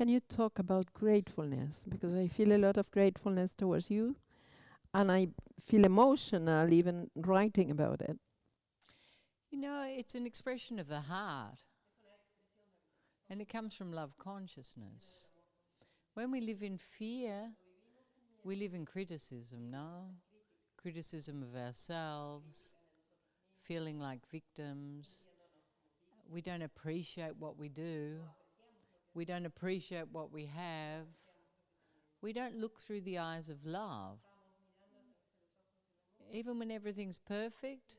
Can you talk about gratefulness? Because I feel a lot of gratefulness towards you, and I feel emotional even writing about it. You know, it's an expression of the heart, and it comes from love consciousness. When we live in fear, we live in criticism, no? Criticism of ourselves, feeling like victims. We don't appreciate what we do. We don't appreciate what we have. We don't look through the eyes of love. Even when everything's perfect,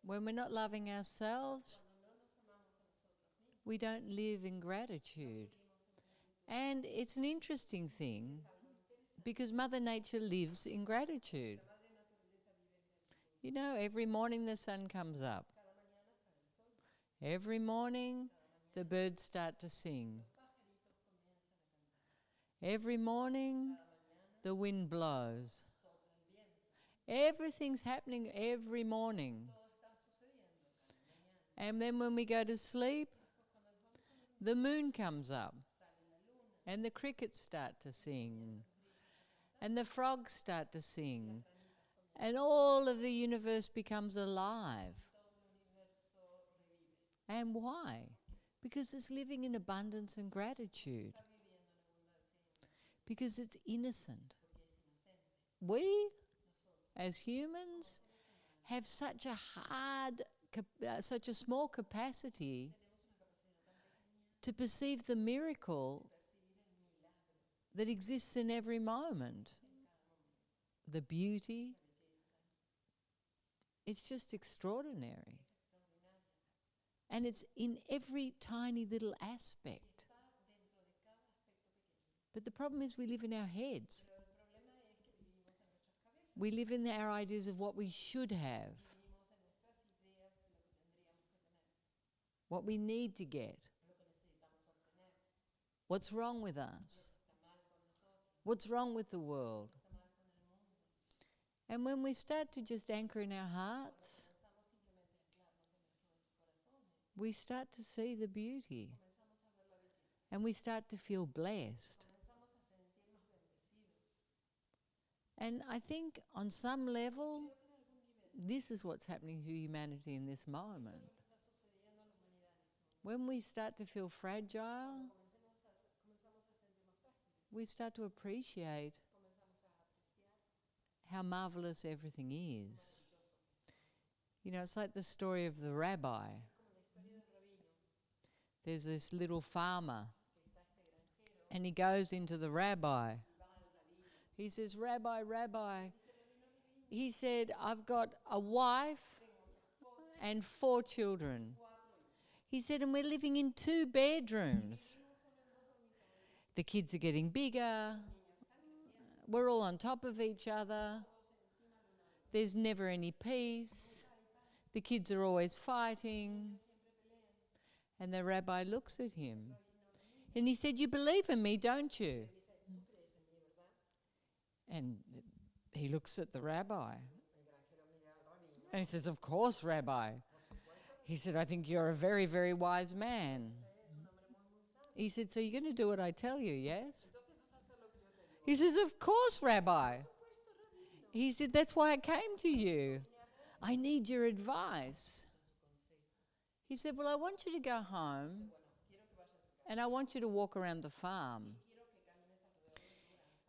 when we're not loving ourselves, we don't live in gratitude. And it's an interesting thing because Mother Nature lives in gratitude. You know, every morning the sun comes up. Every morning the birds start to sing. Every morning the wind blows. Everything's happening every morning. And then when we go to sleep, the moon comes up and the crickets start to sing and the frogs start to sing and all of the universe becomes alive. And why? Because it's living in abundance and gratitude. Because it's innocent. We, as humans, have such a such a small capacity to perceive the miracle that exists in every moment. The beauty. It's just extraordinary. And it's in every tiny little aspect. But the problem is we live in our heads. We live in our ideas of what we should have, what we need to get, what's wrong with us, what's wrong with the world. And when we start to just anchor in our hearts, we start to see the beauty and we start to feel blessed. And I think on some level, this is what's happening to humanity in this moment. When we start to feel fragile, we start to appreciate how marvelous everything is. You know, it's like the story of the rabbi. There's this little farmer, and he goes into the rabbi. He says, "Rabbi, Rabbi," he said, "I've got a wife and 4 children." He said, "And we're living in 2 bedrooms. The kids are getting bigger. We're all on top of each other. There's never any peace. The kids are always fighting." And the rabbi looks at him and he said, "You believe in me, don't you?" And he looks at the rabbi and he says, "Of course, Rabbi." He said, "I think you're a very, very wise man." He said, "So you're going to do what I tell you, yes?" He says, "Of course, Rabbi." He said, "That's why I came to you. I need your advice." He said, "Well, I want you to go home and I want you to walk around the farm."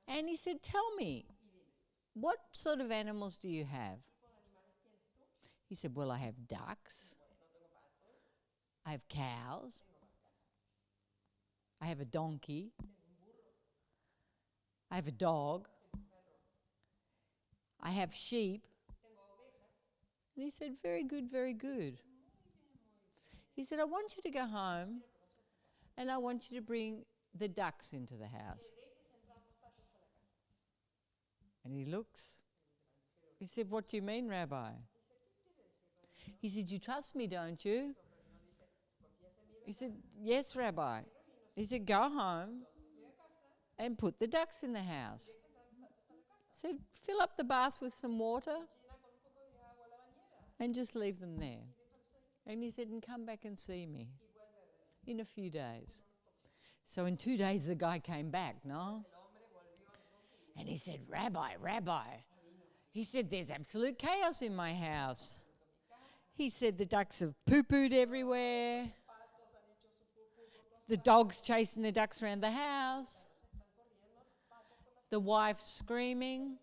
And he said, "Tell me, what sort of animals do you have?" He said, "Well, I have ducks. I have cows. I have a donkey. I have a dog. I have sheep." And he said, "Very good, very good." He said, "I want you to go home and I want you to bring the ducks into the house." And he looks. He said, "What do you mean, Rabbi?" He said, "You trust me, don't you?" He said, "Yes, Rabbi." He said, "Go home and put the ducks in the house." He said, "Fill up the bath with some water and just leave them there." And he said, "And come back and see me in a few days." So in 2 days, the guy came back, no? And he said, Rabbi, Rabbi. He said, there's absolute chaos in my house. He said, the ducks have poo-pooed everywhere. The dog's chasing the ducks around the house. The wife's screaming.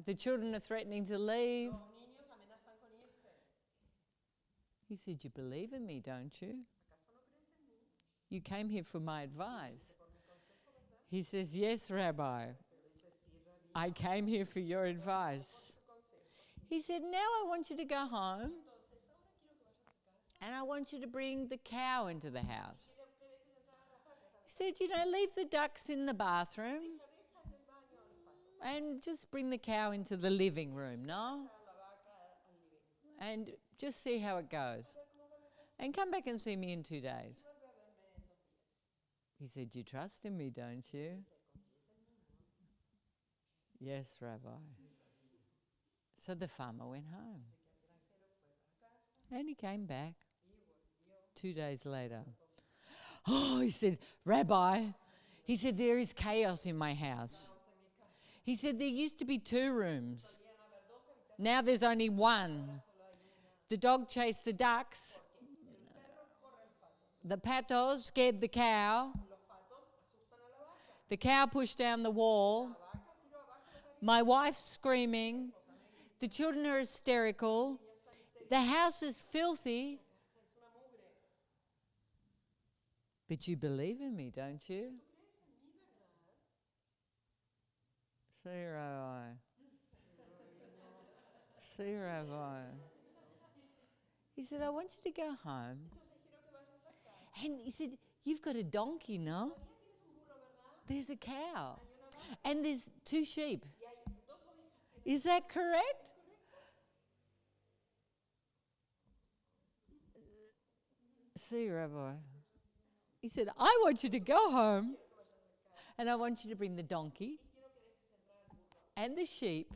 The children are threatening to leave. He said, you believe in me, don't you? You came here for my advice. He says, yes, Rabbi. I came here for your advice. He said, now I want you to go home and I want you to bring the cow into the house. He said, leave the ducks in the bathroom and just bring the cow into the living room, no? And just see how it goes. And come back and see me in 2 days. He said, you trust in me, don't you? Yes, Rabbi. So the farmer went home. And he came back 2 days later. Oh, he said, Rabbi, he said, there is chaos in my house. He said, there used to be 2 rooms. Now there's only 1. The dog chased the ducks. The patos scared the cow. The cow pushed down the wall. My wife's screaming. The children are hysterical. The house is filthy. But you believe in me, don't you? See, Rabbi. See, Rabbi. He said, I want you to go home. And he said, you've got a donkey, no? There's a cow. And there's 2 sheep. Is that correct? See, Rabbi. He said, I want you to go home and I want you to bring the donkey and the sheep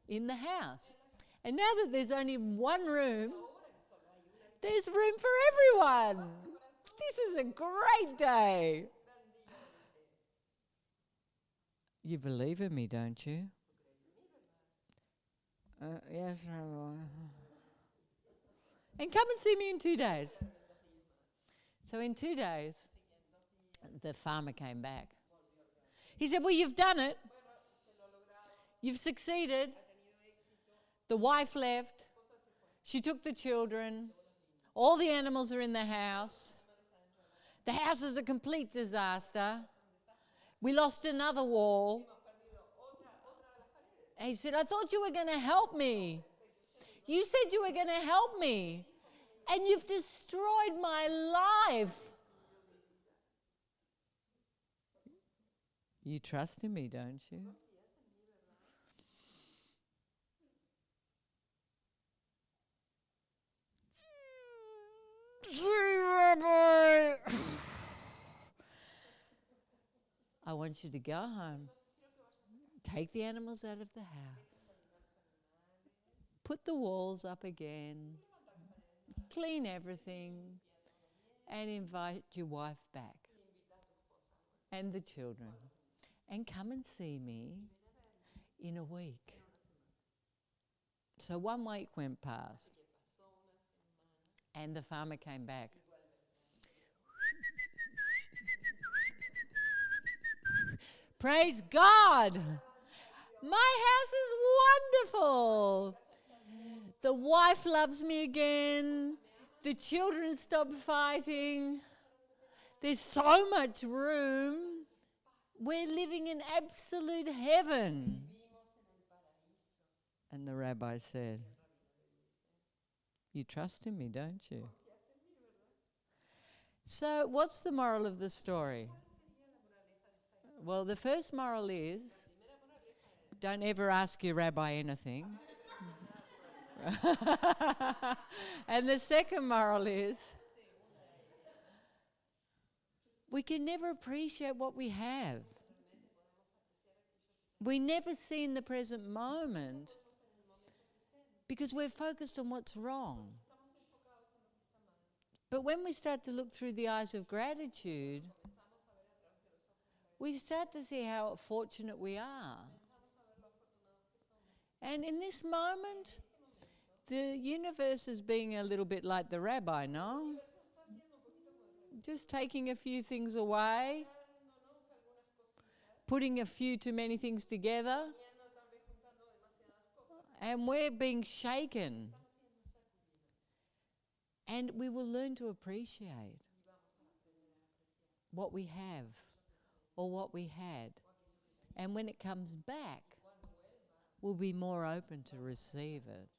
in the house. And now that there's only 1 room, there's room for everyone. This is a great day. You believe in me, don't you? Yes, Rabbi. And come and see me in 2 days. So in 2 days, the farmer came back. He said, well, you've done it. You've succeeded. The wife left. She took the children. All the animals are in the house. The house is a complete disaster. We lost another wall. And he said, I thought you were going to help me. You said you were going to help me. And you've destroyed my life. You trust in me, don't you? Rabbi. I want you to go home. Take the animals out of the house. Put the walls up again. Clean everything. And invite your wife back. And the children. And come and see me in a week. So 1 week went past. And the farmer came back. Praise God! My house is wonderful. The wife loves me again. The children stopped fighting. There's so much room. We're living in absolute heaven. And the rabbi said, you trust in me, don't you? So what's the moral of the story? Well, the first moral is, don't ever ask your rabbi anything. And the second moral is, we can never appreciate what we have. We never see in the present moment because we're focused on what's wrong. But when we start to look through the eyes of gratitude, we start to see how fortunate we are. And in this moment, the universe is being a little bit like the rabbi, no? Just taking a few things away, putting a few too many things together, and we're being shaken. And we will learn to appreciate what we have or what we had. And when it comes back, we'll be more open to receive it.